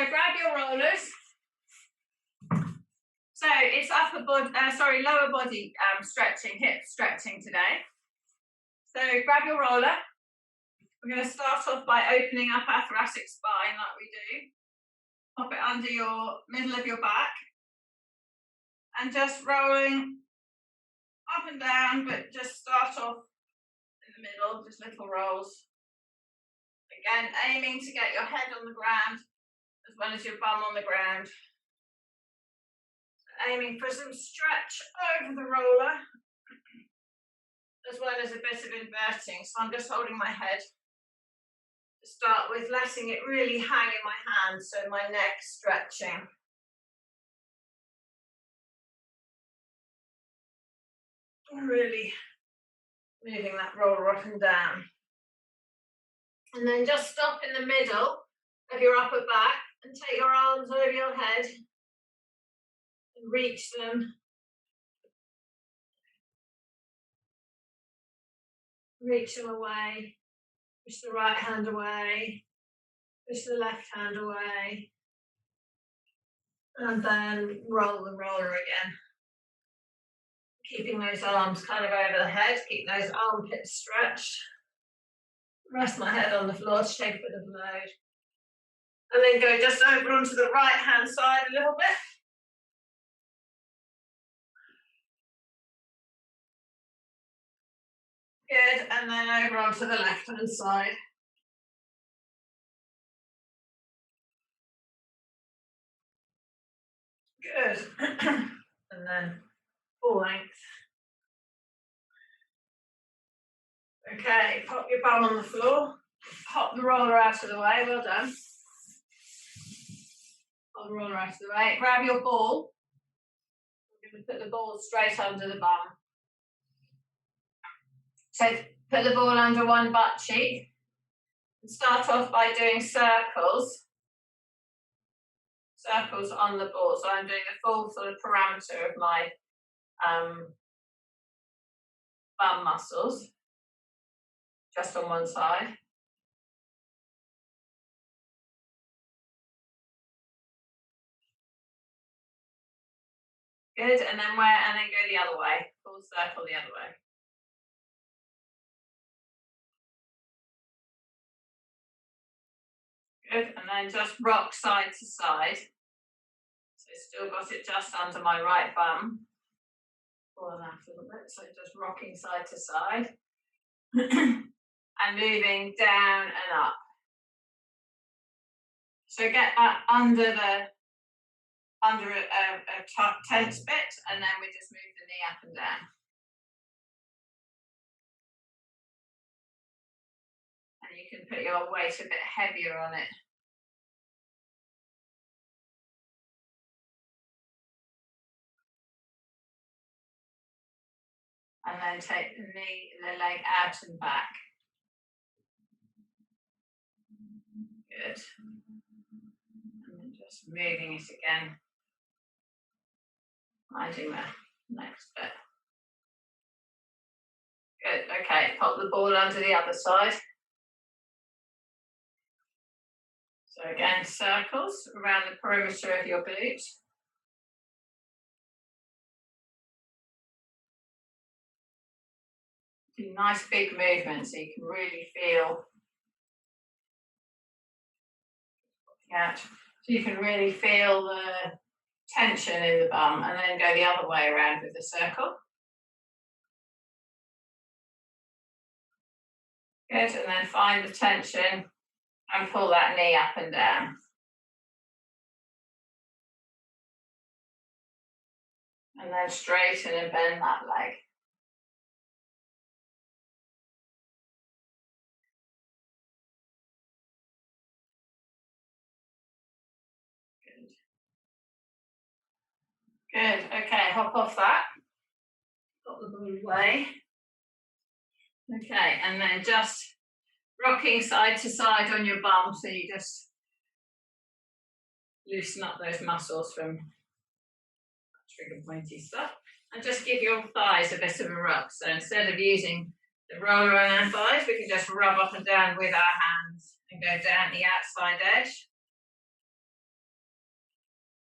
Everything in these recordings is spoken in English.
grab your rollers. So it's lower body stretching, hip stretching today. So grab your roller. We're going to start off by opening up our thoracic spine like we do. Pop it under your middle of your back. And just rolling up and down, but just start off in the middle, just little rolls. Again, aiming to get your head on the ground as well as your bum on the ground. Aiming for some stretch over the roller, as well as a bit of inverting. So I'm just holding my head to start with, letting it really hang in my hands, so my neck's stretching. Really moving that roller up and down. And then just stop in the middle of your upper back and take your arms over your head and reach them. Reach them away. Push the right hand away. Push the left hand away. And then roll the roller again. Keeping those arms kind of over the head, keep those armpits stretched. Rest my head on the floor to take a bit of load. And then go just over onto the right hand side a little bit. Good, and then over onto the left hand side. Good. And then full length. Okay, pop your bum on the floor. Pop the roller out of the way. Well done. Pop the roller out of the way. Grab your ball. We're going to put the ball straight under the bum. So put the ball under one butt cheek. And start off by doing circles. Circles on the ball. So I'm doing a full sort of parameter of my bum muscles. Just on one side. Good, and then go the other way. Full circle the other way. Good, and then just rock side to side. So still got it just under my right bum. Pull that a little bit, so just rocking side to side. And moving down and up. So get that under a tense bit, and then we just move the knee up and down. And you can put your weight a bit heavier on it. And then take the leg out and back. Good. And then just moving it again. Finding the next bit. Good, okay, pop the ball under the other side. So again, circles around the perimeter of your boot. Do nice big movements so you can really feel. Yeah, so you can really feel the tension in the bum, and then go the other way around with the circle. Good, and then find the tension and pull that knee up and down. And then straighten and bend that leg. Good, okay, hop off that. Put the ball away. Okay, and then just rocking side to side on your bum, so you just loosen up those muscles from trigger pointy stuff. And just give your thighs a bit of a rub. So instead of using the roller on our thighs, we can just rub up and down with our hands and go down the outside edge.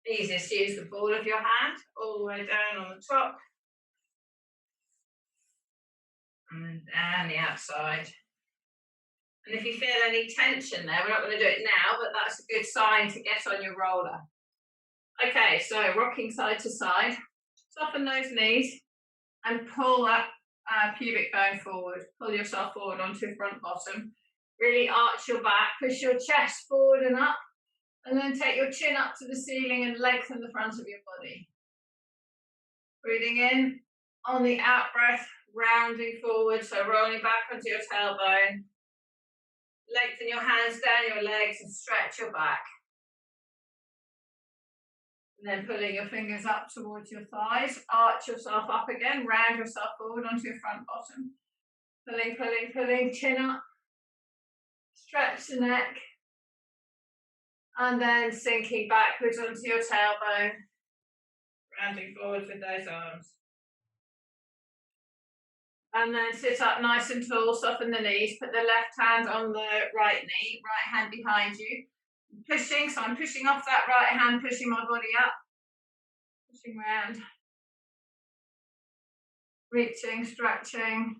Easiest to use the ball of your hand all the way down on the top and down the outside. And if you feel any tension there, we're not going to do it now, but that's a good sign to get on your roller. Okay, so rocking side to side, soften those knees and pull that pubic bone forward. Pull yourself forward onto your front bottom. Really arch your back, push your chest forward and up, and then take your chin up to the ceiling and lengthen the front of your body. Breathing in, on the out breath, rounding forward, so rolling back onto your tailbone. Lengthen your hands down your legs and stretch your back. And then pulling your fingers up towards your thighs, arch yourself up again, round yourself forward onto your front bottom. Pulling, pulling, pulling, chin up. Stretch the neck. And then sinking backwards onto your tailbone. Rounding forward with those arms. And then sit up nice and tall, soften the knees, put the left hand on the right knee, right hand behind you. Pushing, so I'm pushing off that right hand, pushing my body up. Pushing round. Reaching, stretching.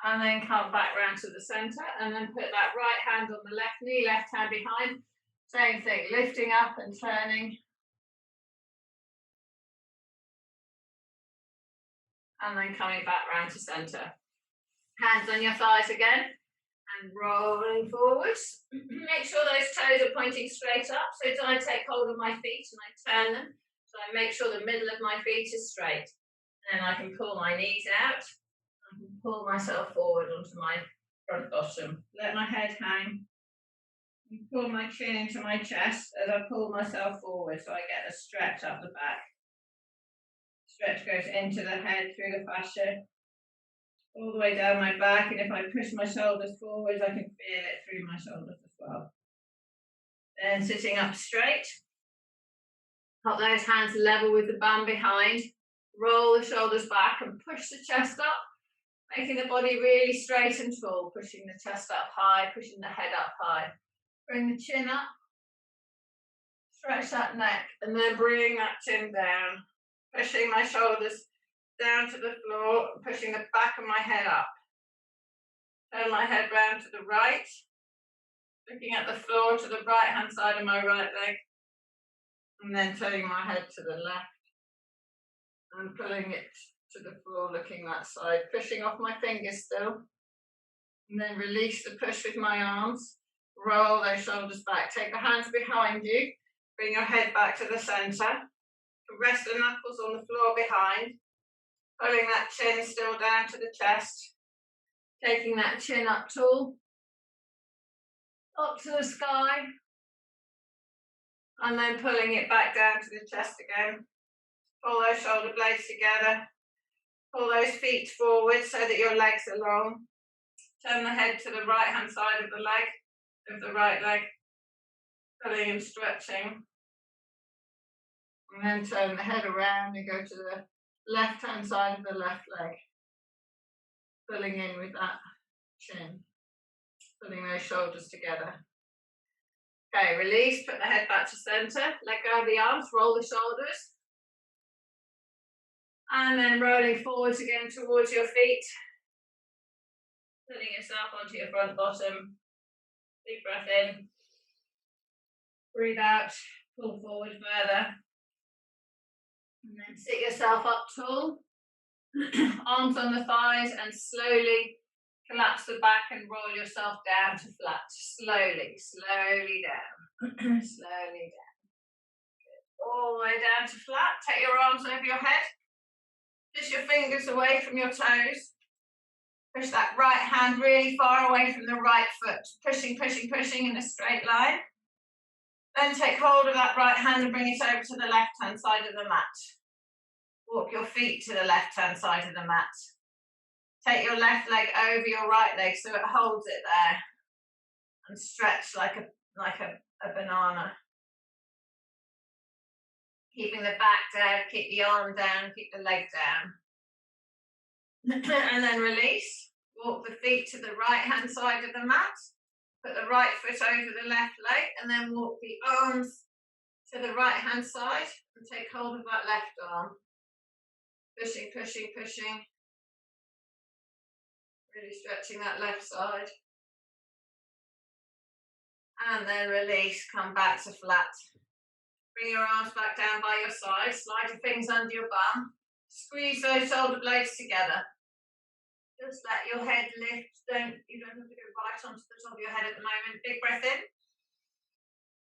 And then come back round to the centre and then put that right hand on the left knee, left hand behind. Same thing, lifting up and turning. And then coming back round to centre. Hands on your thighs again and rolling forwards. Make sure those toes are pointing straight up. So I take hold of my feet and I turn them. So I make sure the middle of my feet is straight. And I can pull my knees out. I can pull myself forward onto my front bottom. Let my head hang. And pull my chin into my chest as I pull myself forward so I get a stretch up the back. Stretch goes into the head through the fascia, all the way down my back, and if I push my shoulders forwards, I can feel it through my shoulders as well. Then sitting up straight, hold those hands level with the bum behind, roll the shoulders back and push the chest up, making the body really straight and tall, pushing the chest up high, pushing the head up high. Bring the chin up, stretch that neck, and then bring that chin down. Pushing my shoulders down to the floor, pushing the back of my head up. Turn my head round to the right, looking at the floor to the right hand side of my right leg, and then turning my head to the left and pulling it to the floor, looking that side, pushing off my fingers still, and then release the push with my arms, roll those shoulders back, take the hands behind you, bring your head back to the centre. Rest the knuckles on the floor behind, pulling that chin still down to the chest, taking that chin up tall, up to the sky, and then pulling it back down to the chest again. Pull those shoulder blades together, pull those feet forward so that your legs are long. Turn the head to the right hand side of the leg, of the right leg, pulling and stretching. And then turn the head around and go to the left hand side of the left leg. Pulling in with that chin. Pulling those shoulders together. Okay, release, put the head back to centre. Let go of the arms, roll the shoulders. And then rolling forwards again towards your feet. Pulling yourself onto your front bottom. Big breath in. Breathe out, pull forward further. And then sit yourself up tall, arms on the thighs, and slowly collapse the back and roll yourself down to flat. Slowly, slowly down, slowly down. Good. All the way down to flat. Take your arms over your head. Push your fingers away from your toes. Push that right hand really far away from the right foot. Pushing, pushing, pushing in a straight line. Then take hold of that right hand and bring it over to the left-hand side of the mat. Walk your feet to the left-hand side of the mat. Take your left leg over your right leg so it holds it there. And stretch like a banana. Keeping the back down, keep the arm down, keep the leg down. And then release. Walk the feet to the right-hand side of the mat. Put the right foot over the left leg and then walk the arms to the right hand side and take hold of that left arm. Pushing, pushing, pushing. Really stretching that left side. And then release, come back to flat. Bring your arms back down by your side, slide your fingers under your bum. Squeeze those shoulder blades together. Just let your head lift. You don't have to go right onto the top of your head at the moment. Big breath in.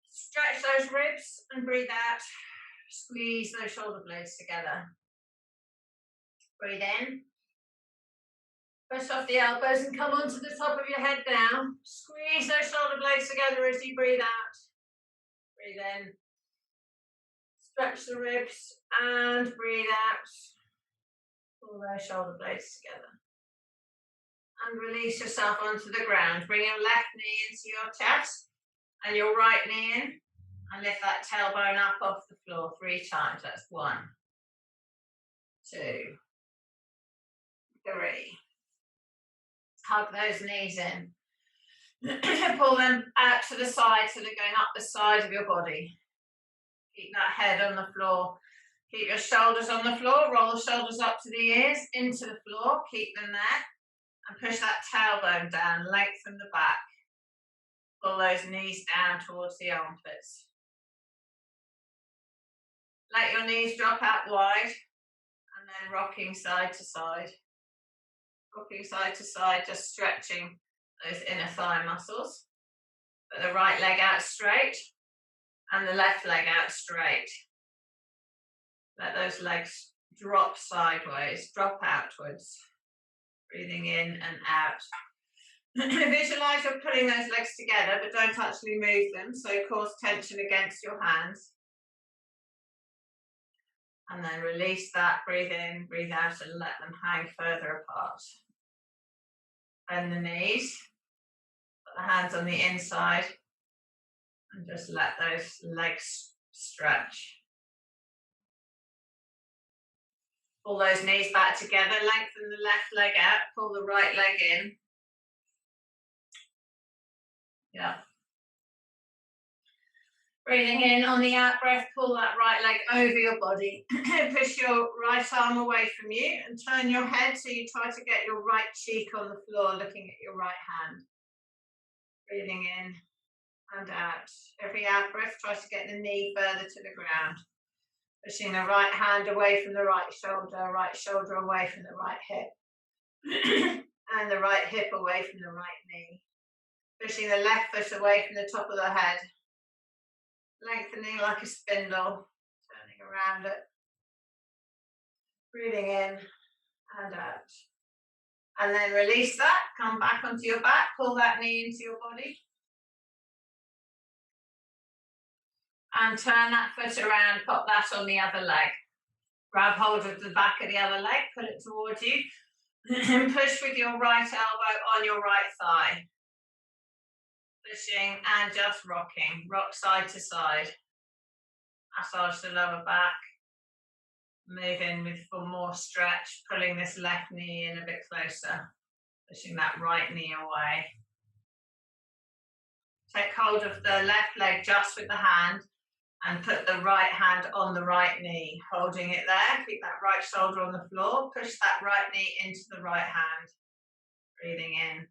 Stretch those ribs and breathe out. Squeeze those shoulder blades together. Breathe in. Push off the elbows and come onto the top of your head down. Squeeze those shoulder blades together as you breathe out. Breathe in. Stretch the ribs and breathe out. Pull those shoulder blades together. And release yourself onto the ground. Bring your left knee into your chest and your right knee in. And lift that tailbone up off the floor 3 times. That's 1, 2, 3. Hug those knees in. Pull them out to the side so they're going up the side of your body. Keep that head on the floor. Keep your shoulders on the floor. Roll the shoulders up to the ears, into the floor. Keep them there. And push that tailbone down, lengthen the back. Pull those knees down towards the armpits. Let your knees drop out wide. And then rocking side to side. Rocking side to side, just stretching those inner thigh muscles. Put the right leg out straight and the left leg out straight. Let those legs drop sideways, drop outwards. Breathing in and out. Visualize you're putting those legs together, but don't actually move them, so cause tension against your hands. And then release that, breathe in, breathe out, and let them hang further apart. Bend the knees, put the hands on the inside, and just let those legs stretch. Pull those knees back together, lengthen the left leg out, pull the right leg in. Yeah. Breathing in on the out breath, pull that right leg over your body. Push your right arm away from you and turn your head so you try to get your right cheek on the floor, looking at your right hand. Breathing in and out. Every out breath, try to get the knee further to the ground. Pushing the right hand away from the right shoulder away from the right hip. And the right hip away from the right knee. Pushing the left foot away from the top of the head. Lengthening like a spindle, turning around it. Breathing in and out. And then release that, come back onto your back, pull that knee into your body. And turn that foot around, pop that on the other leg. Grab hold of the back of the other leg, put it towards you. And push with your right elbow on your right thigh. Pushing and just rocking. Rock side to side. Massage the lower back. Move in for more stretch, pulling this left knee in a bit closer. Pushing that right knee away. Take hold of the left leg just with the hand and put the right hand on the right knee, holding it there. Keep that right shoulder on the floor. Push that right knee into the right hand. Breathing in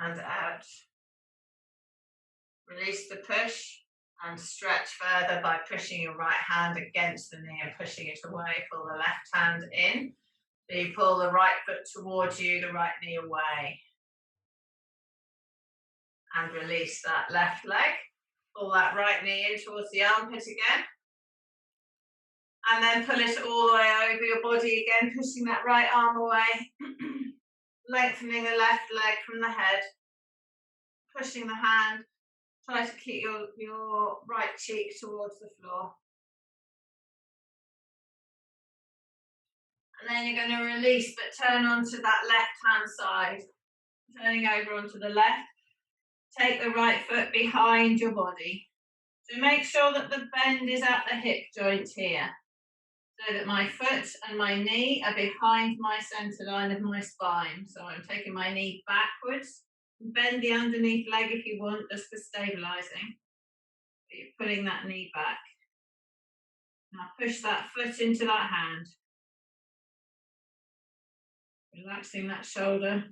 and out. Release the push and stretch further by pushing your right hand against the knee and pushing it away. Pull the left hand in. So you pull the right foot towards you, the right knee away. And release that left leg. Pull that right knee in towards the armpit again. And then pull it all the way over your body again, pushing that right arm away. Lengthening the left leg from the head. Pushing the hand. Try to keep your right cheek towards the floor. And then you're going to release, but turn onto that left-hand side. Turning over onto the left. Take the right foot behind your body. So make sure that the bend is at the hip joint here. So that my foot and my knee are behind my centre line of my spine. So I'm taking my knee backwards. Bend the underneath leg if you want, just for stabilising. But you're pulling that knee back. Now push that foot into that hand. Relaxing that shoulder.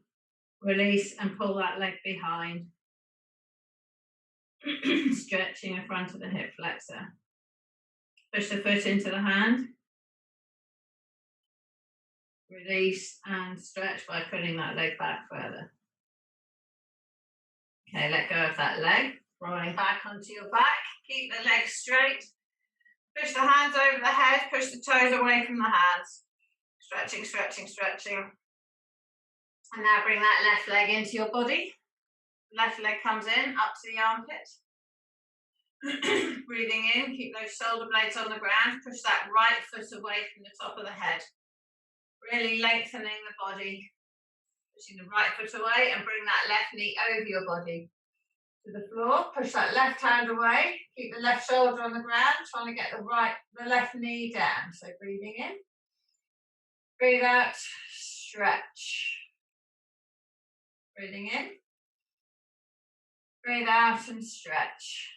Release and pull that leg behind. Stretching in front of the hip flexor. Push the foot into the hand. Release and stretch by putting that leg back further. Okay, let go of that leg. Rolling back onto your back. Keep the legs straight. Push the hands over the head. Push the toes away from the hands. Stretching, stretching, stretching. And now bring that left leg into your body. Left leg comes in, up to the armpit. Breathing in, keep those shoulder blades on the ground. Push that right foot away from the top of the head. Really lengthening the body. Pushing the right foot away and bring that left knee over your body to the floor. Push that left hand away. Keep the left shoulder on the ground, trying to get the left knee down. So breathing in. Breathe out, stretch. Breathing in. Breathe out and stretch.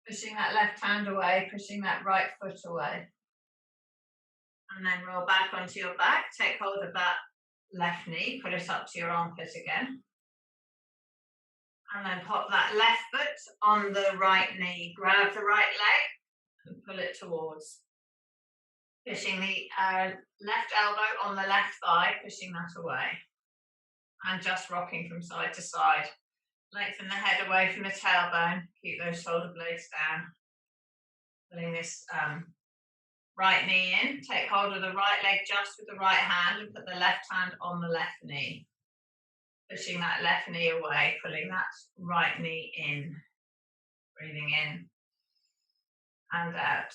Pushing that left hand away, pushing that right foot away. And then roll back onto your back. Take hold of that left knee, put it up to your armpit again. And then pop that left foot on the right knee. Grab the right leg and pull it towards. Pushing the left elbow on the left thigh, pushing that away. And just rocking from side to side. Lengthen the head away from the tailbone. Keep those shoulder blades down. Pulling this right knee in. Take hold of the right leg just with the right hand and put the left hand on the left knee. Pushing that left knee away, pulling that right knee in. Breathing in and out.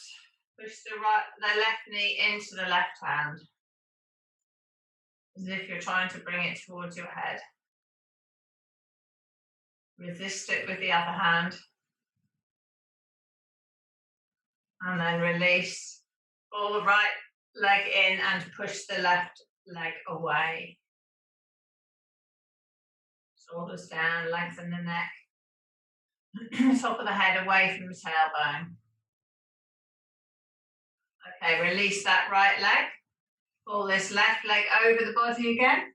Push the left knee into the left hand. As if you're trying to bring it towards your head. Resist it with the other hand. And then release. Pull the right leg in and push the left leg away. Shoulders down, lengthen the neck. Top of the head away from the tailbone. Okay, release that right leg. Pull this left leg over the body again.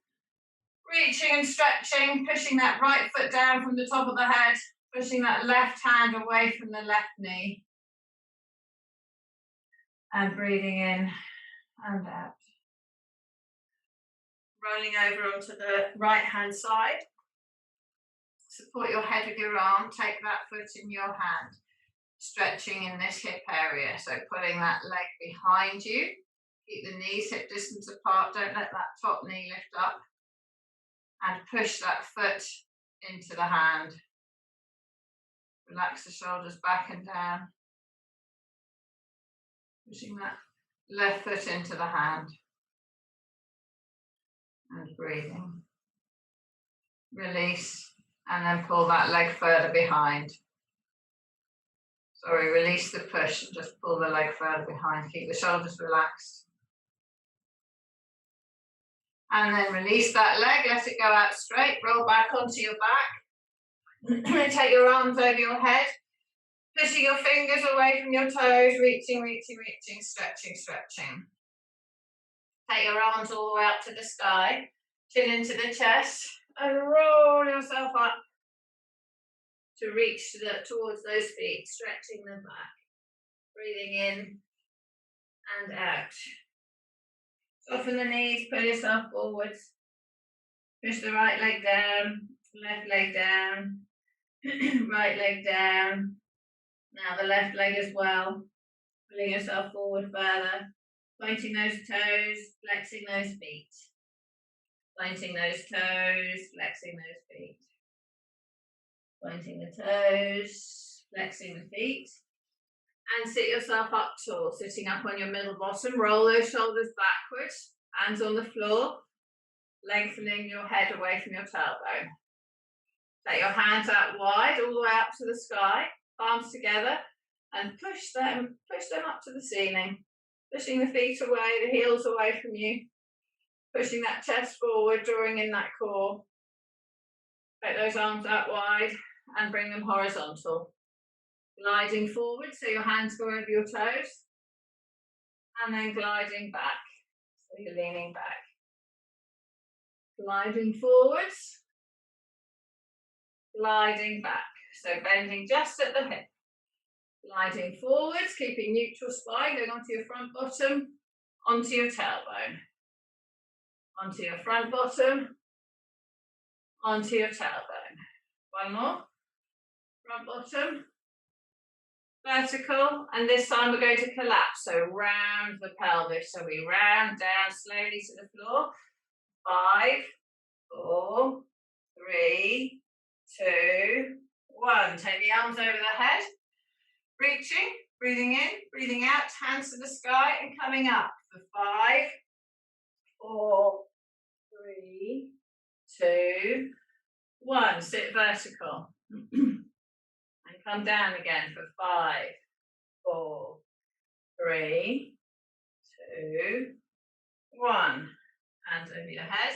Reaching and stretching, pushing that right foot down from the top of the head, pushing that left hand away from the left knee. And breathing in and out. Rolling over onto the right hand side. Support your head with your arm, take that foot in your hand. Stretching in this hip area, so pulling that leg behind you. Keep the knees hip distance apart, don't let that top knee lift up. And push that foot into the hand. Relax the shoulders back and down. Pushing that left foot into the hand. And breathing. Release. And then pull that leg further behind. Sorry, release the push and just pull the leg further behind. Keep the shoulders relaxed. And then release that leg, let it go out straight, roll back onto your back. Take your arms over your head, pushing your fingers away from your toes, reaching, reaching, reaching, stretching, stretching. Take your arms all the way up to the sky, chin into the chest, and roll yourself up to reach towards those feet, stretching them back. Breathing in and out. Soften the knees, pull yourself forwards. Push the right leg down, left leg down, right leg down. Now the left leg as well. Pulling yourself forward further. Pointing those toes, flexing those feet. Pointing those toes, flexing those feet. Pointing the toes, flexing the feet. And sit yourself up tall, sitting up on your middle bottom. Roll those shoulders backwards, hands on the floor, lengthening your head away from your tailbone. Take your hands out wide, all the way up to the sky, palms together, and push them up to the ceiling. Pushing the feet away, the heels away from you. Pushing that chest forward, drawing in that core. Take those arms out wide and bring them horizontal. Gliding forward, so your hands go over your toes. And then gliding back, so you're leaning back. Gliding forwards. Gliding back, so bending just at the hip. Gliding forwards, keeping neutral spine, going onto your front bottom, onto your tailbone. Onto your front bottom, onto your tailbone. One more. Front bottom, vertical, and this time we're going to collapse, so round the pelvis. So we round down slowly to the floor. 5, 4, 3, 2, 1. Take the arms over the head. Reaching, breathing in, breathing out, hands to the sky and coming up for 5, 4, 3, 2, 1. Sit vertical. And come down again for 5, 4, 3, 2, 1. Hands over your head.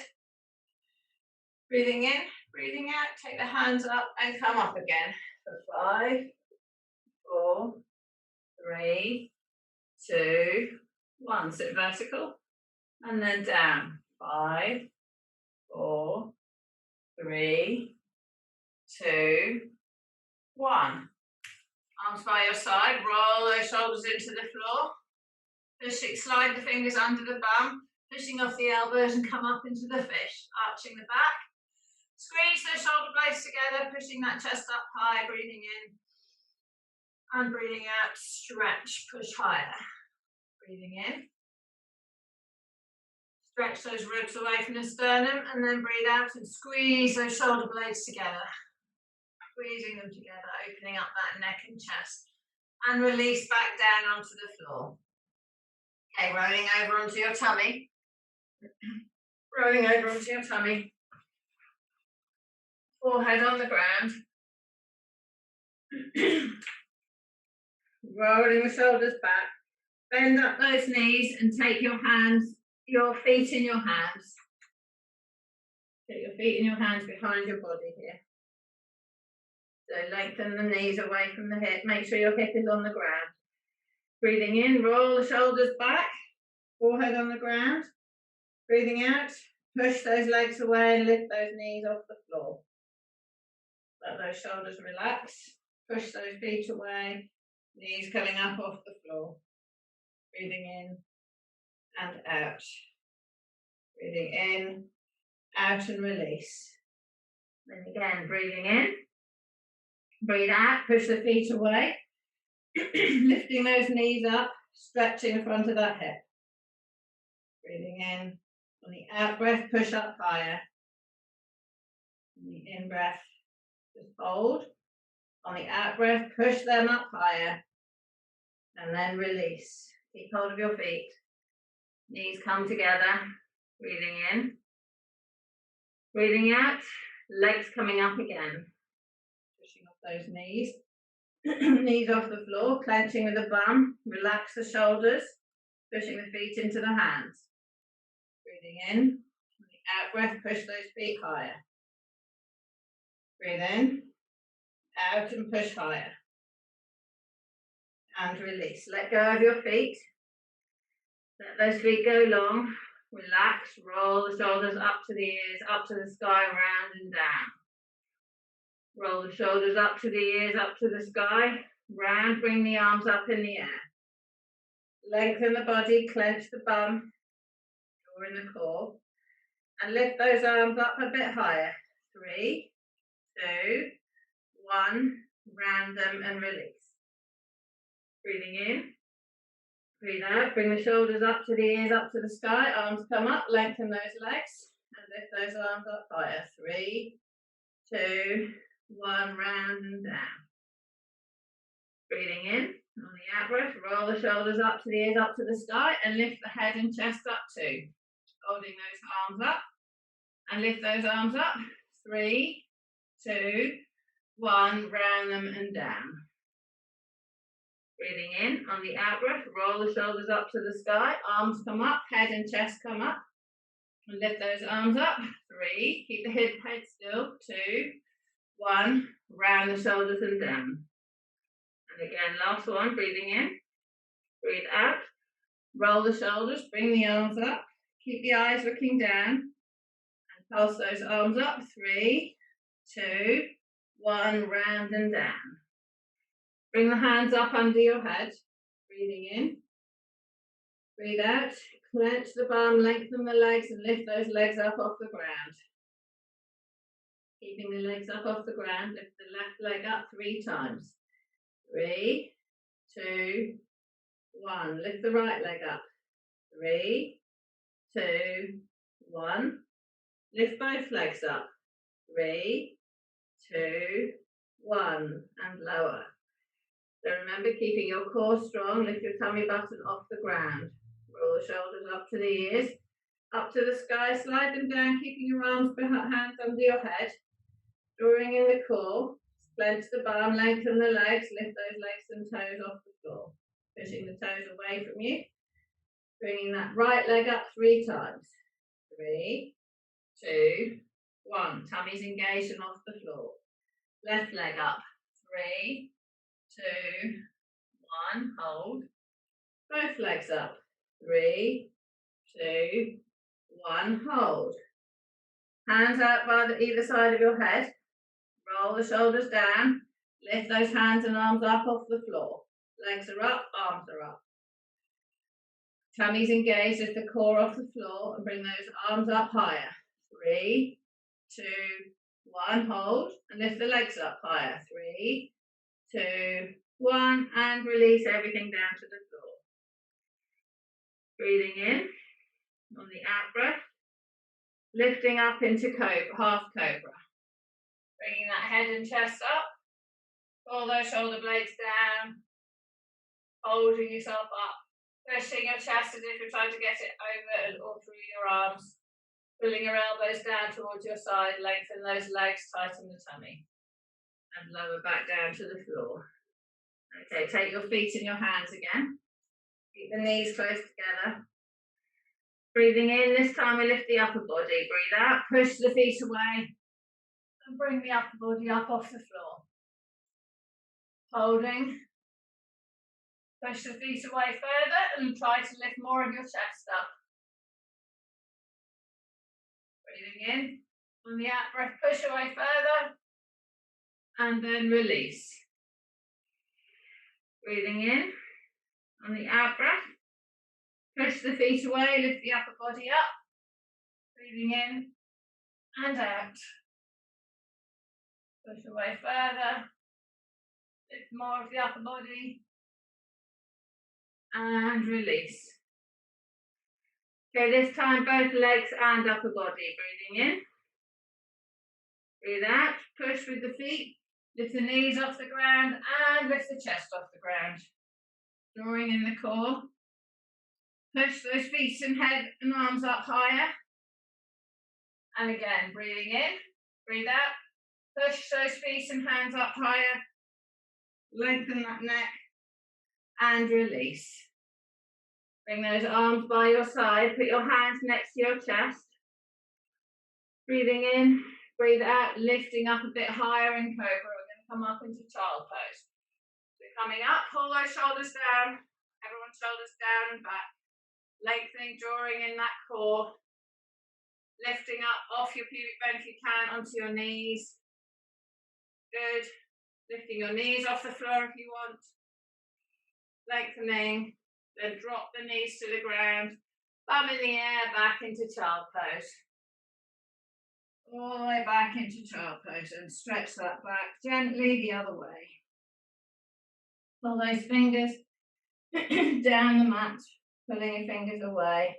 Breathing in, breathing out, take the hands up and come up again for 5, 4, 3, 2, 1. Sit vertical and then down. 5, 4, 3, 2, 1. Arms by your side, roll those shoulders into the floor. Pushing, slide the fingers under the bum, pushing off the elbows and come up into the fish, arching the back. Squeeze those shoulder blades together, pushing that chest up high, breathing in and breathing out, stretch, push higher. Breathing in. Stretch those ribs away from the sternum and then breathe out and squeeze those shoulder blades together. Squeezing them together, opening up that neck and chest. And release back down onto the floor. Okay, rolling over onto your tummy. Rolling over onto your tummy. Forehead on the ground. Rolling the shoulders back. Bend up those knees and take your hands, your feet in your hands. Get your feet in your hands behind your body here. So lengthen the knees away from the hip. Make sure your hip is on the ground. Breathing in, roll the shoulders back. Forehead on the ground. Breathing out, push those legs away and lift those knees off the floor. Let those shoulders relax. Push those feet away. Knees coming up off the floor. Breathing in and out. Breathing in, out and release. Then again, breathing in. Breathe out, push the feet away. Lifting those knees up, stretching the front of that hip. Breathing in. On the out breath, push up higher. On the in breath, just hold. On the out breath, push them up higher. And then release. Keep hold of your feet. Knees come together. Breathing in. Breathing out. Legs coming up again. Pushing off those knees. Knees off the floor. Clenching with the bum. Relax the shoulders. Pushing the feet into the hands. Breathing in. On the out breath, push those feet higher. Breathe in. Out and push higher. And release. Let go of your feet. Let those feet go long. Relax. Roll the shoulders up to the ears, up to the sky, round and down. Roll the shoulders up to the ears, up to the sky. Round. Bring the arms up in the air. Lengthen the body. Clench the bum. Draw in the core. And lift those arms up a bit higher. 3, 2, 1. Round them and release. Breathing in. Breathe out. Bring the shoulders up to the ears, up to the sky. Arms come up. Lengthen those legs. And lift those arms up higher. 3, 2, 1. Round and down. Breathing in. On the out breath, roll the shoulders up to the ears, up to the sky. And lift the head and chest up too. Holding those arms up. And lift those arms up. 3, 2, 1. Round them and down. Breathing in. On the out breath, roll the shoulders up to the sky. Arms come up. Head and chest come up. And lift those arms up. 3. Keep the head still. 2, 1. Round the shoulders and down. And again, last one. Breathing in. Breathe out. Roll the shoulders. Bring the arms up. Keep the eyes looking down. And pulse those arms up. 3, 2, 1. Round and down. Bring the hands up under your head. Breathing in. Breathe out. Clench the bum, lengthen the legs and lift those legs up off the ground. Keeping the legs up off the ground, lift the left leg up 3 times. 3, 2, 1. Lift the right leg up. 3, 2, 1. Lift both legs up. 3, 2, 1. And lower. So remember, keeping your core strong, lift your tummy button off the ground. Roll the shoulders up to the ears, up to the sky, slide them down, keeping your arms behind, hands under your head. Drawing in the core, clench the bum, lengthen the legs, lift those legs and toes off the floor. Pushing the toes away from you. Bringing that right leg up 3 times. 3, 2, 1. Tummy's engaged and off the floor. Left leg up. 3, 2, 1. Hold. Both legs up. 3, 2, 1. Hold. Hands out by either side of your head. Roll the shoulders down. Lift those hands and arms up off the floor. Legs are up, arms are up. Tummy's engaged, lift the core off the floor and bring those arms up higher. 3, 2, 1. Hold and lift the legs up higher. 3, 2, 1. And release everything down to the floor. Breathing in on the out breath. Lifting up into cobra, half cobra. Bringing that head and chest up. Pull those shoulder blades down. Holding yourself up. Pushing your chest as if you're trying to get it over and all through your arms. Pulling your elbows down towards your side. Lengthen those legs, tighten the tummy. And lower back down to the floor. Okay, take your feet in your hands again. Keep the knees close together. Breathing in, this time we lift the upper body. Breathe out, push the feet away. And bring the upper body up off the floor. Holding. Push the feet away further and try to lift more of your chest up. Breathing in. On the out breath, push away further. And then release. Breathing in. On the out breath. Push the feet away, lift the upper body up. Breathing in and out. Push away further. Lift more of the upper body. And release. Okay, this time both legs and upper body. Breathing in. Breathe out. Push with the feet. Lift the knees off the ground and lift the chest off the ground. Drawing in the core. Push those feet and head and arms up higher. And again, breathing in, breathe out. Push those feet and hands up higher. Lengthen that neck and release. Bring those arms by your side. Put your hands next to your chest. Breathing in, breathe out, lifting up a bit higher in cobra. We're going to come up into child pose. So coming up, pull those shoulders down. Everyone's shoulders down and back. Lengthening, drawing in that core. Lifting up off your pubic bone if you can onto your knees. Good. Lifting your knees off the floor if you want. Lengthening. Then drop the knees to the ground. Bum in the air, back into child pose. All the way back into child pose and stretch that back gently the other way. Pull those fingers down the mat. Pulling your fingers away,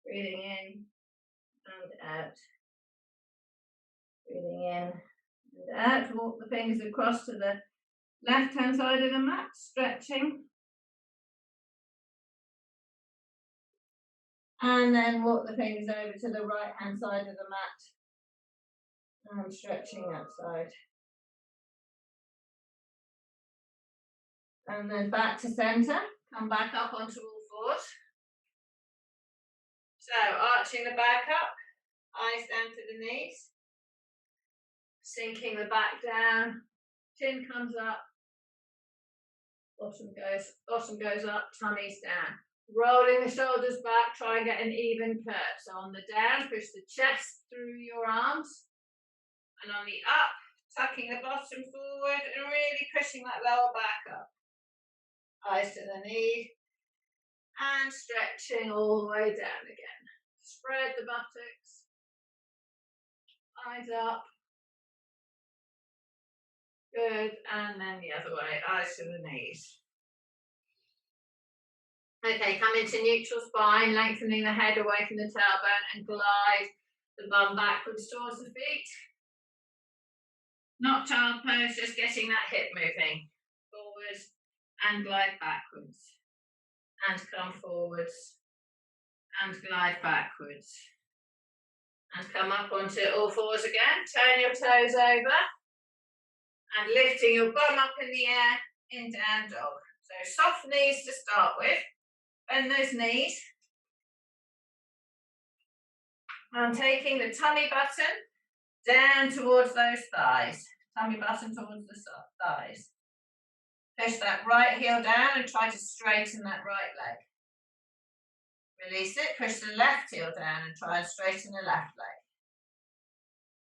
breathing in and out, breathing in and out. Walk the fingers across to the left-hand side of the mat, stretching. And then walk the fingers over to the right-hand side of the mat and stretching that side. And then back to centre. Come back up onto all fours. So arching the back up, eyes down to the knees, sinking the back down, chin comes up, bottom goes up, tummy's down. Rolling the shoulders back, try and get an even curve. So on the down, push the chest through your arms. And on the up, tucking the bottom forward and really pushing that lower back up. Eyes to the knee. And stretching all the way down again. Spread the buttocks. Eyes up. Good. And then the other way, eyes to the knees. Okay, come into neutral spine, lengthening the head away from the tailbone and glide the bum backwards towards the feet. Not child pose, just getting that hip moving. Forwards and glide backwards. And come forwards and glide backwards. And come up onto all fours again. Turn your toes over. And lifting your bum up in the air in down dog. So soft knees to start with. Bend those knees. I'm taking the tummy button down towards those thighs. Tummy button towards the thighs. Push that right heel down and try to straighten that right leg. Release it. Push the left heel down and try and straighten the left leg.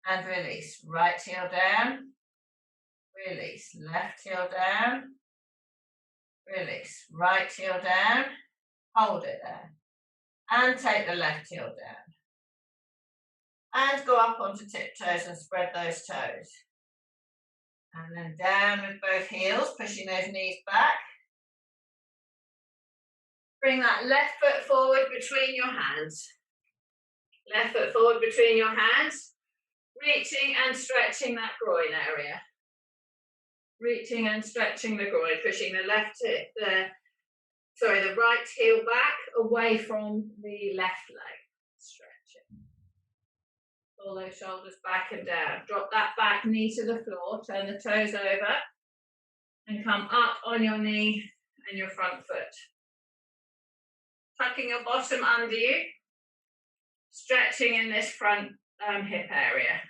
And release. Right heel down. Release. Left heel down. Release. Right heel down. Hold it there. And take the left heel down. And go up onto tiptoes and spread those toes. And then down with both heels, pushing those knees back. Bring that left foot forward between your hands. Left foot forward between your hands. Reaching and stretching that groin area. Reaching and stretching the groin, pushing the the right heel back away from the left leg. Stretching. Pull those shoulders back and down. Drop that back knee to the floor. Turn the toes over. And come up on your knee and your front foot. Tucking your bottom under you. Stretching in this front hip area.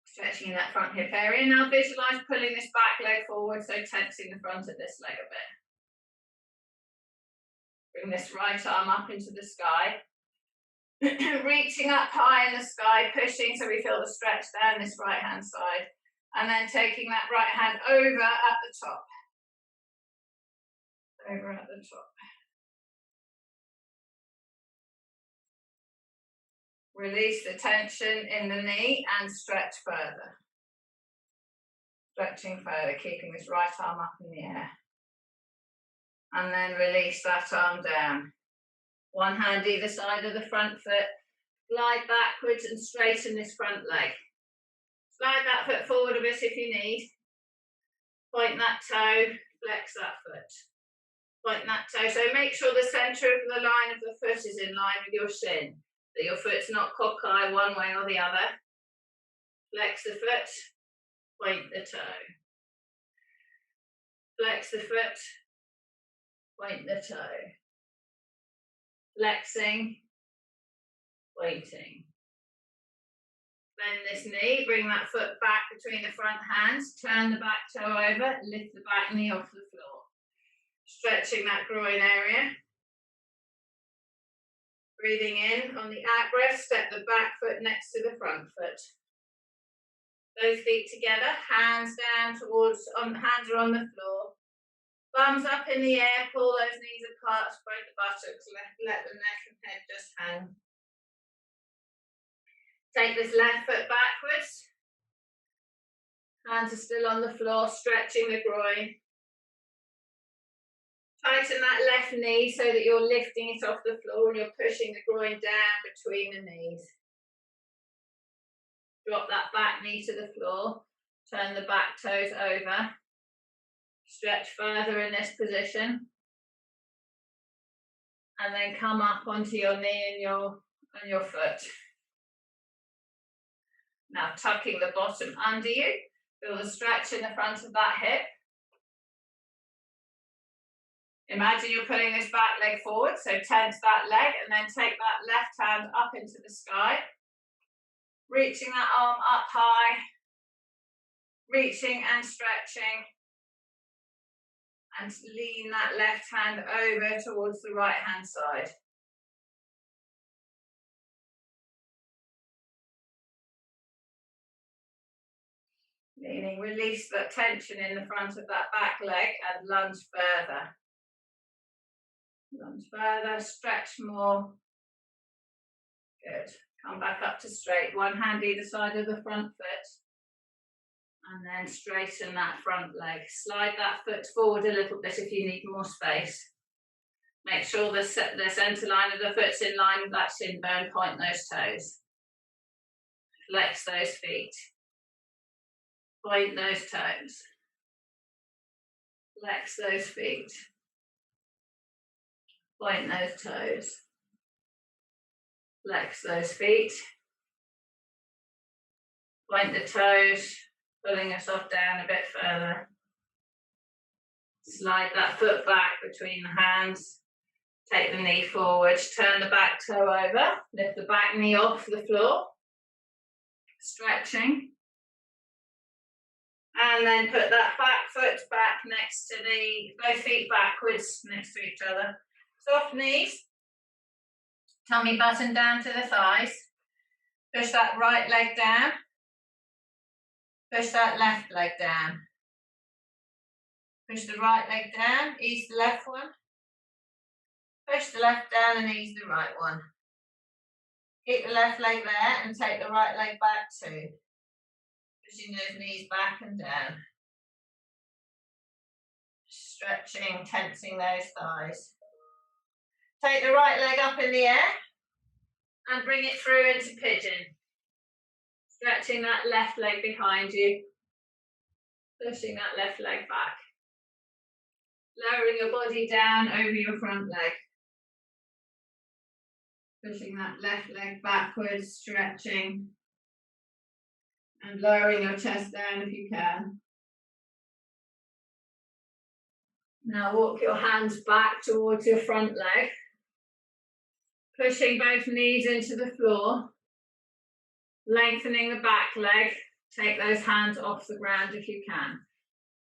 Stretching in that front hip area. Now visualize pulling this back leg forward, so tensing the front of this leg a bit. Bring this right arm up into the sky. Reaching up high in the sky, pushing so we feel the stretch down this right hand side. And then taking that right hand over at the top. Over at the top. Release the tension in the knee and stretch further. Stretching further, keeping this right arm up in the air. And then release that arm down. One hand either side of the front foot. Glide backwards and straighten this front leg. Slide that foot forward a bit if you need. Point that toe, flex that foot. Point that toe. So make sure the centre of the line of the foot is in line with your shin. That your foot's not cockeye one way or the other. Flex the foot, point the toe. Flex the foot, point the toe. Flexing, pointing. Bend this knee, bring that foot back between the front hands, turn the back toe over, lift the back knee off the floor. Stretching that groin area. Breathing in on the out breath, step the back foot next to the front foot. Both feet together, hands down towards, hands are on the floor. Thumbs up in the air, pull those knees apart, spread the buttocks, let the neck and head just hang. Take this left foot backwards. Hands are still on the floor, stretching the groin. Tighten that left knee so that you're lifting it off the floor and you're pushing the groin down between the knees. Drop that back knee to the floor. Turn the back toes over. Stretch further in this position. And then come up onto your knee and your foot. Now tucking the bottom under you. Feel the stretch in the front of that hip. Imagine you're pulling this back leg forward, so tense that leg and then take that left hand up into the sky, reaching that arm up high, reaching and stretching, and lean that left hand over towards the right hand side. Leaning, release that tension in the front of that back leg and lunge further. Lunge further, stretch more. Good. Come back up to straight. One hand either side of the front foot. And then straighten that front leg. Slide that foot forward a little bit if you need more space. Make sure the centre line of the foot's in line with that shin bone. Point those toes. Flex those feet. Point those toes. Flex those feet. Point those toes. Flex those feet. Point the toes, pulling yourself down a bit further. Slide that foot back between the hands. Take the knee forward, turn the back toe over. Lift the back knee off the floor. Stretching. And then put that back foot back next to both feet backwards next to each other. Soft knees. Tummy button down to the thighs. Push that right leg down. Push that left leg down. Push the right leg down, ease the left one. Push the left down and ease the right one. Keep the left leg there and take the right leg back too. Pushing those knees back and down. Stretching, tensing those thighs. Take the right leg up in the air and bring it through into pigeon. Stretching that left leg behind you. Pushing that left leg back. Lowering your body down over your front leg. Pushing that left leg backwards, stretching. And lowering your chest down if you can. Now walk your hands back towards your front leg. Pushing both knees into the floor. Lengthening the back leg. Take those hands off the ground if you can.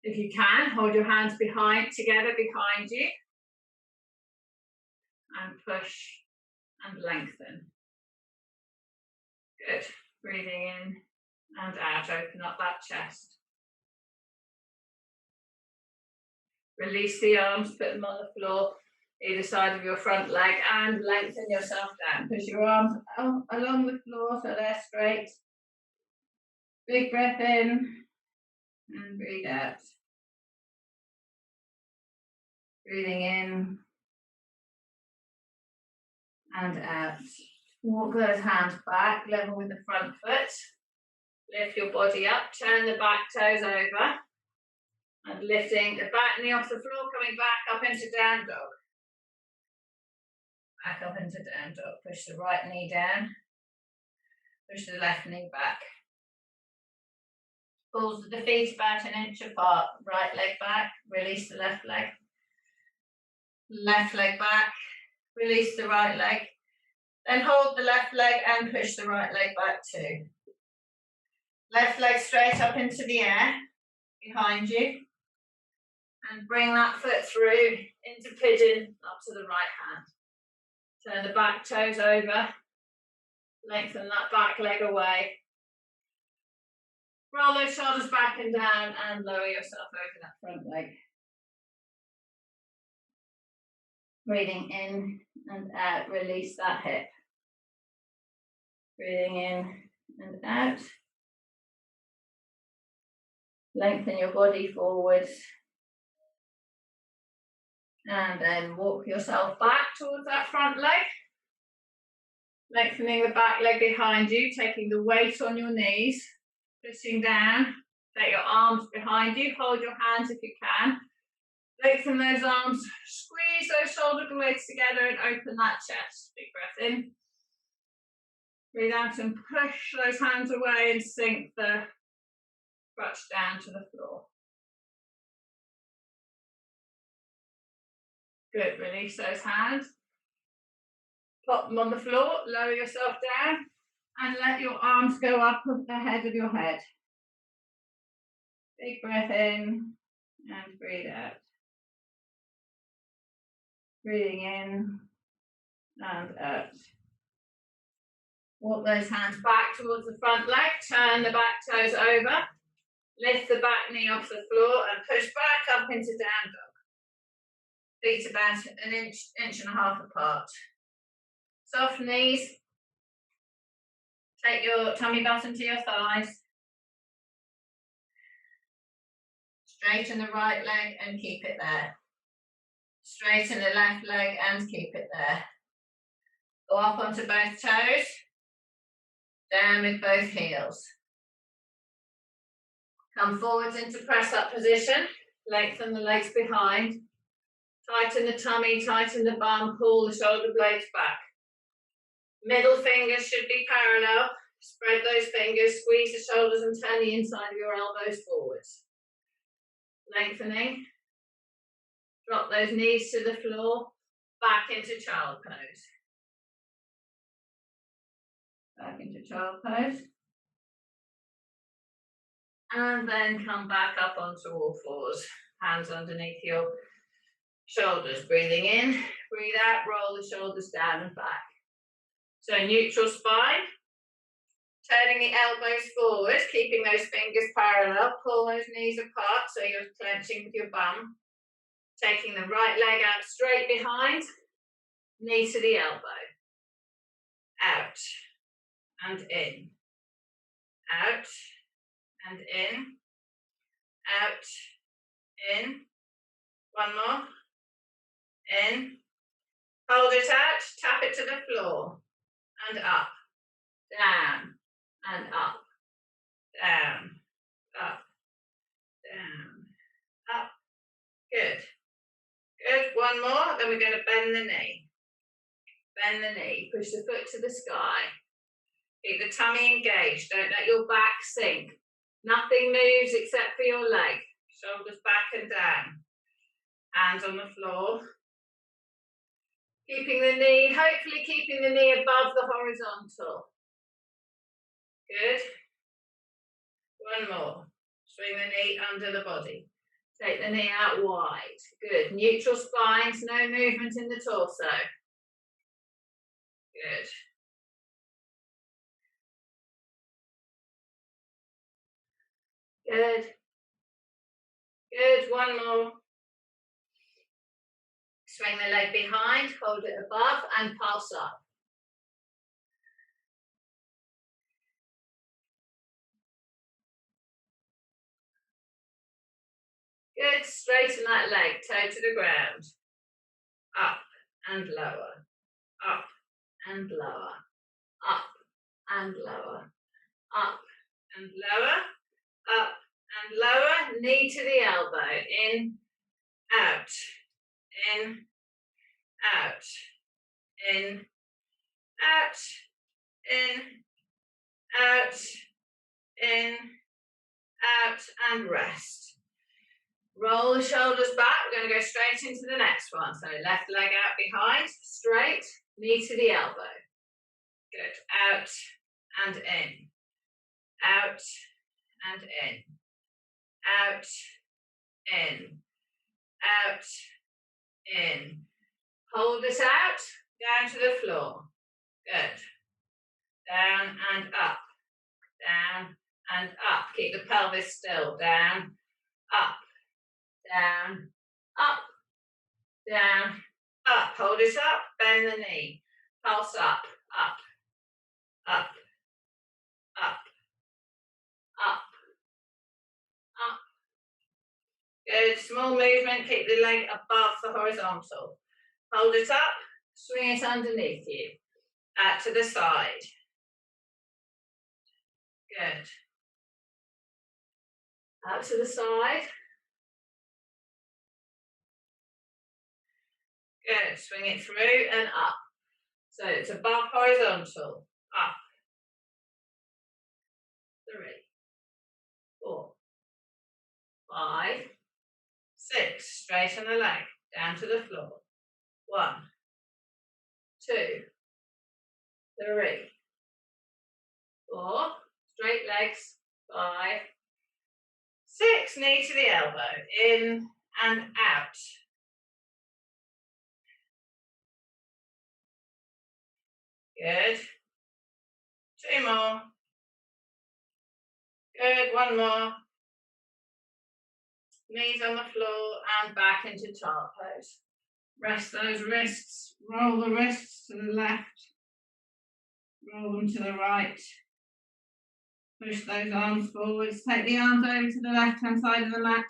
If you can, hold your hands together behind you. And push and lengthen. Good. Breathing in and out. Open up that chest. Release the arms, put them on the floor, either side of your front leg, and lengthen yourself down. Push your arms along the floor so they're straight. Big breath in and breathe out. Breathing in and out. Walk those hands back, level with the front foot. Lift your body up, turn the back toes over. And lifting the back knee off the floor, coming back up into down dog. Back up into down dog. Push the right knee down. Push the left knee back. Balls of the feet about an inch apart. Right leg back, release the left leg. Left leg back, release the right leg. Then hold the left leg and push the right leg back too. Left leg straight up into the air, behind you. And bring that foot through into pigeon up to the right hand. Turn the back toes over. Lengthen that back leg away. Roll those shoulders back and down and lower yourself over that front leg. Breathing in and out, release that hip. Breathing in and out. Lengthen your body forwards. And then walk yourself back towards that front leg. Lengthening the back leg behind you, taking the weight on your knees, pushing down. Take your arms behind you, hold your hands if you can. Lengthen those arms, squeeze those shoulder blades together and open that chest. Big breath in. Breathe out and push those hands away and sink the crutch down to the floor. Good, release those hands. Pop them on the floor, lower yourself down, and let your arms go up ahead of your head. Big breath in and breathe out. Breathing in and out. Walk those hands back towards the front leg, turn the back toes over, lift the back knee off the floor and push back up into down dog. Feet about an inch and a half apart. Soft knees. Take your tummy button to your thighs. Straighten the right leg and keep it there. Straighten the left leg and keep it there. Go up onto both toes. Down with both heels. Come forwards into press up position. Lengthen the legs behind. Tighten the tummy, tighten the bum, pull the shoulder blades back. Middle fingers should be parallel. Spread those fingers, squeeze the shoulders and turn the inside of your elbows forwards. Lengthening. Drop those knees to the floor. Back into child pose. Back into child pose. And then come back up onto all fours. Hands underneath your shoulders. Breathing in, breathe out, roll the shoulders down and back. So neutral spine. Turning the elbows forward, keeping those fingers parallel. Pull those knees apart so you're clenching with your bum. Taking the right leg out straight behind. Knee to the elbow. Out and in. Out and in. Out, in. One more. In. Hold it out, tap it to the floor. And up. Down. And up. Down. Up. Down. Up. Good. Good. One more. Then we're going to bend the knee. Bend the knee. Push the foot to the sky. Keep the tummy engaged. Don't let your back sink. Nothing moves except for your leg. Shoulders back and down. Hands on the floor. Keeping the knee, hopefully keeping the knee above the horizontal. Good. One more. Swing the knee under the body. Take the knee out wide. Good. Neutral spines, no movement in the torso. Good. Good. Good. One more. Swing the leg behind, hold it above and pulse up. Good. Straighten that leg, toe to the ground. Up and lower. Up and lower. Up and lower. Up and lower. Up and lower. Knee to the elbow. In, out. In, out. In, out. In, out. In, out. And rest. Roll the shoulders back. We're going to go straight into the next one. So left leg out behind, straight, knee to the elbow. Good. Out and in. Out and in. Out, in. Out, in. Hold this out, down to the floor. Good. Down and up. Down and up. Keep the pelvis still. Down, up. Down, up, down, up. Hold it up, bend the knee. Pulse up, up, up, up, up, up. Good, small movement, keep the leg above the horizontal. Hold it up, swing it underneath you. Out to the side. Good. Out to the side. Good, swing it through and up. So it's above horizontal, up. 3, 4, 5, 6. Straighten the leg, down to the floor. 1, 2, 3, 4, straight legs, 5, 6, knee to the elbow, in and out. Good. 2 more. Good, 1 more. Knees on the floor and back into chart pose. Rest those wrists, roll the wrists to the left, roll them to the right. Push those arms forwards, take the arms over to the left-hand side of the mat.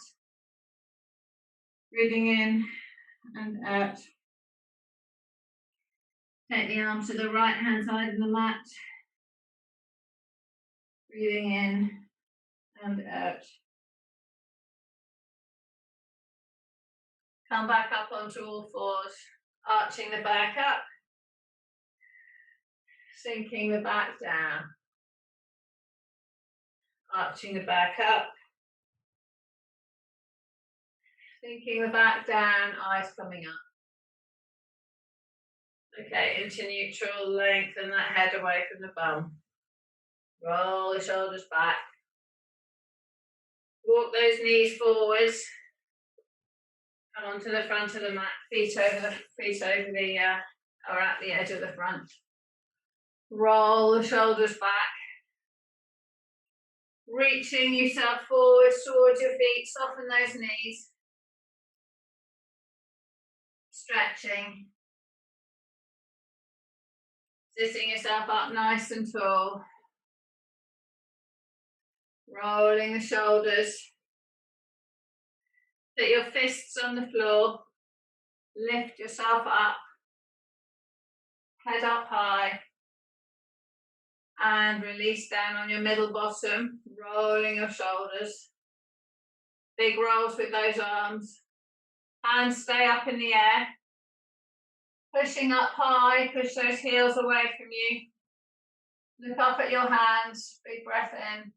Breathing in and out. Take the arms to the right-hand side of the mat. Breathing in and out. Come back up onto all fours, arching the back up, sinking the back down. Arching the back up, sinking the back down, eyes coming up. Okay, into neutral, lengthen that head away from the bum. Roll the shoulders back. Walk those knees forwards. Come onto the front of the mat, feet over the or at the edge of the front. Roll the shoulders back. Reaching yourself forwards towards your feet, soften those knees. Stretching. Sitting yourself up nice and tall. Rolling the shoulders. Put your fists on the floor. Lift yourself up. Head up high. And release down on your middle bottom. Rolling your shoulders. Big rolls with those arms. Hands stay up in the air. Pushing up high, push those heels away from you. Look up at your hands, big breath in.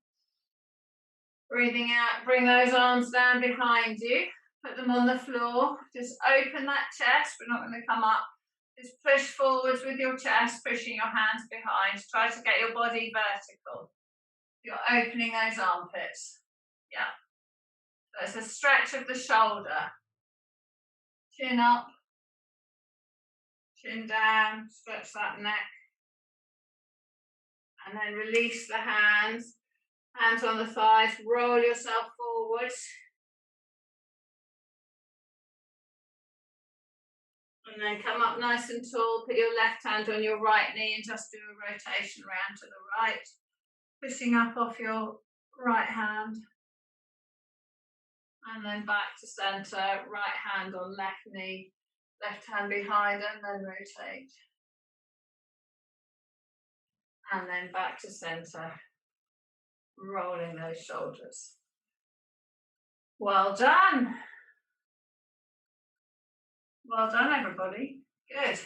Breathing out, bring those arms down behind you. Put them on the floor. Just open that chest, we're not going to come up. Just push forwards with your chest, pushing your hands behind. Try to get your body vertical. You're opening those armpits. Yeah. So it's a stretch of the shoulder. Chin up. Chin down, stretch that neck. And then release the hands. Hands on the thighs, roll yourself forwards. And then come up nice and tall, put your left hand on your right knee and just do a rotation round to the right. Pushing up off your right hand. And then back to centre, right hand on left knee. Left hand behind and then rotate. And then back to centre, rolling those shoulders. Well done. Well done, everybody. Good.